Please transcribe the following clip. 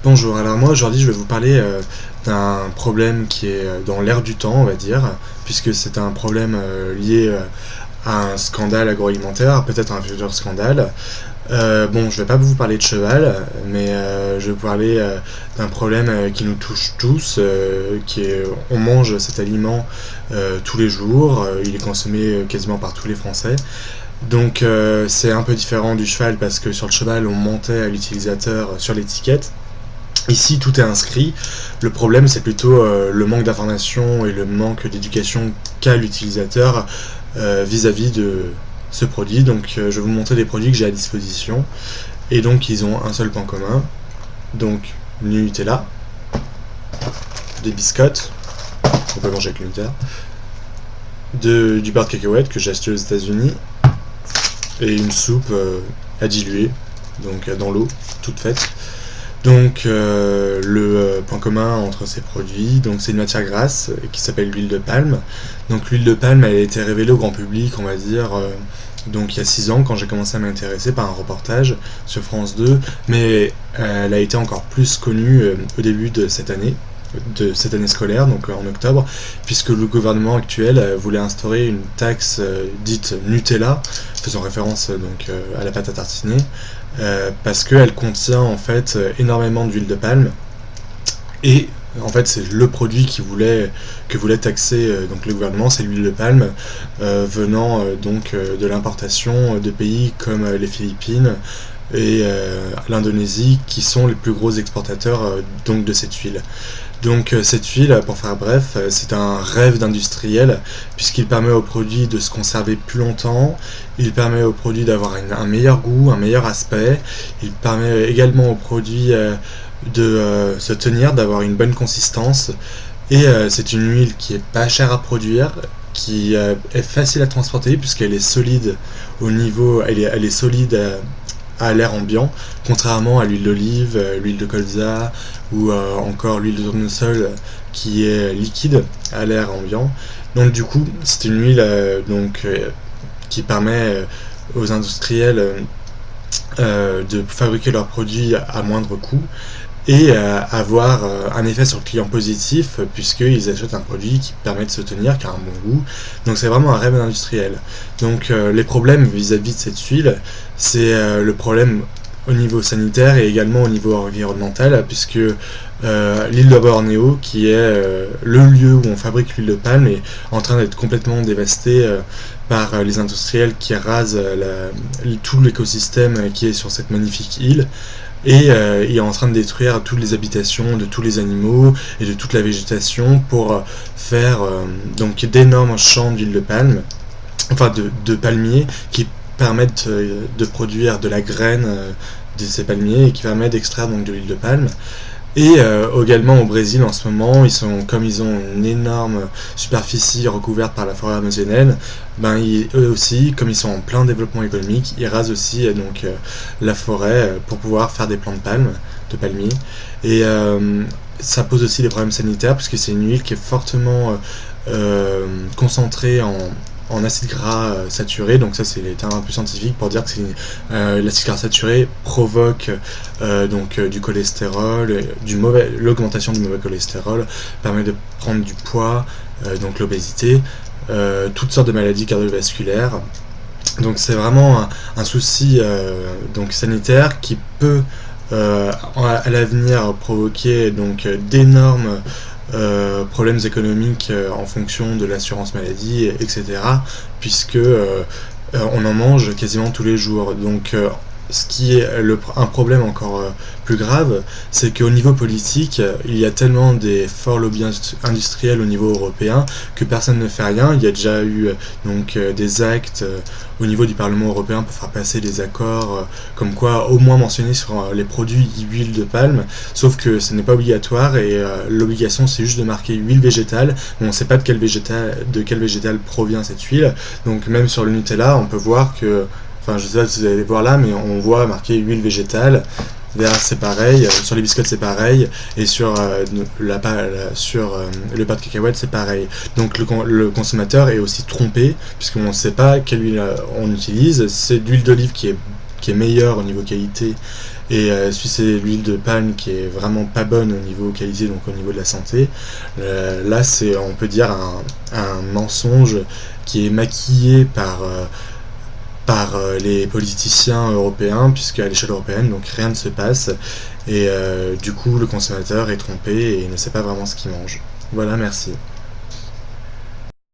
Bonjour, alors moi aujourd'hui je vais vous parler d'un problème qui est dans l'air du temps, on va dire, puisque c'est un problème lié à un scandale agroalimentaire, peut-être un futur scandale. Bon, je vais pas vous parler de cheval, mais je vais vous parler d'un problème qui nous touche tous, qui est on mange cet aliment tous les jours, il est consommé quasiment par tous les Français. Donc c'est un peu différent du cheval parce que sur le cheval on mentait à l'utilisateur sur l'étiquette. Ici, tout est inscrit. Le problème, c'est plutôt le manque d'information et le manque d'éducation qu'a l'utilisateur vis-à-vis de ce produit. Donc, je vais vous montrer des produits que j'ai à disposition. Et donc, ils ont un seul point commun. Donc, du Nutella, des biscottes, on peut manger avec le Nutella, du beurre de cacahuète que j'ai acheté aux États-Unis, et une soupe à diluer, donc dans l'eau, toute faite. Donc le point commun entre ces produits, donc c'est une matière grasse qui s'appelle l'huile de palme. Donc l'huile de palme, elle a été révélée au grand public, on va dire, donc il y a 6 ans quand j'ai commencé à m'intéresser par un reportage sur France 2, mais elle a été encore plus connue au début de cette année scolaire, donc en octobre, puisque le gouvernement actuel voulait instaurer une taxe dite Nutella, faisant référence donc à la pâte à tartiner, parce qu'elle contient en fait énormément d'huile de palme, et en fait c'est le produit que voulait taxer donc le gouvernement, c'est l'huile de palme venant donc de l'importation de pays comme les Philippines et l'Indonésie, qui sont les plus gros exportateurs donc de cette huile. Donc cette huile, pour faire bref, c'est un rêve d'industriel, puisqu'il permet au produit de se conserver plus longtemps, il permet au produit d'avoir un meilleur goût, un meilleur aspect, il permet également au produit de se tenir, d'avoir une bonne consistance, et c'est une huile qui est pas chère à produire, qui est facile à transporter puisqu'elle est solide au niveau, elle est solide à l'air ambiant, contrairement à l'huile d'olive, l'huile de colza ou encore l'huile de tournesol qui est liquide à l'air ambiant. Donc du coup, c'est une huile qui permet aux industriels de fabriquer leurs produits à moindre coût et avoir un effet sur le client positif, puisqu'ils achètent un produit qui permet de se tenir, qui a un bon goût. Donc c'est vraiment un rêve industriel. Donc les problèmes vis-à-vis de cette huile, c'est le problème au niveau sanitaire et également au niveau environnemental, puisque l'île de Bornéo, qui est le lieu où on fabrique l'huile de palme, est en train d'être complètement dévastée par les industriels qui rasent tout l'écosystème qui est sur cette magnifique île, et il est en train de détruire toutes les habitations de tous les animaux et de toute la végétation pour faire donc d'énormes champs d'huile de palme, enfin de palmiers, qui permettent de produire de la graine de ces palmiers et qui permettent d'extraire donc de l'huile de palme. Et également au Brésil en ce moment, comme ils ont une énorme superficie recouverte par la forêt amazonienne, ben eux aussi, comme ils sont en plein développement économique, ils rasent aussi la forêt pour pouvoir faire des plants de palmiers. Et ça pose aussi des problèmes sanitaires puisque c'est une huile qui est fortement concentrée en acide gras saturé. Donc ça, c'est les termes un peu scientifiques pour dire que l'acide gras saturé provoque du cholestérol, l'augmentation du mauvais cholestérol, permet de prendre du poids, donc l'obésité, toutes sortes de maladies cardiovasculaires. Donc c'est vraiment un souci donc sanitaire qui peut à l'avenir provoquer donc d'énormes problèmes économiques en fonction de l'assurance maladie, etc. Puisque on en mange quasiment tous les jours. Donc ce qui est un problème encore plus grave, c'est qu'au niveau politique, il y a tellement des forts lobbies industriels au niveau européen que personne ne fait rien. Il y a déjà eu des actes au niveau du Parlement européen pour faire passer des accords comme quoi au moins mentionner sur les produits huile de palme, sauf que ce n'est pas obligatoire et l'obligation c'est juste de marquer huile végétale, mais on ne sait pas de quel végétal provient cette huile. Donc même sur le Nutella, on peut voir que, enfin je sais pas si vous allez voir là, mais on voit marqué huile végétale. Derrière c'est pareil, sur les biscottes c'est pareil, et sur le beurre de cacahuète c'est pareil. Donc le consommateur est aussi trompé, puisqu'on ne sait pas quelle huile on utilise. C'est de l'huile d'olive qui est meilleure au niveau qualité Et si c'est l'huile de palme qui est vraiment pas bonne au niveau qualité, donc au niveau de la santé, là c'est, on peut dire, un mensonge qui est maquillé par les politiciens européens, puisqu'à l'échelle européenne, donc rien ne se passe, et du coup le consommateur est trompé et ne sait pas vraiment ce qu'il mange. Voilà, merci.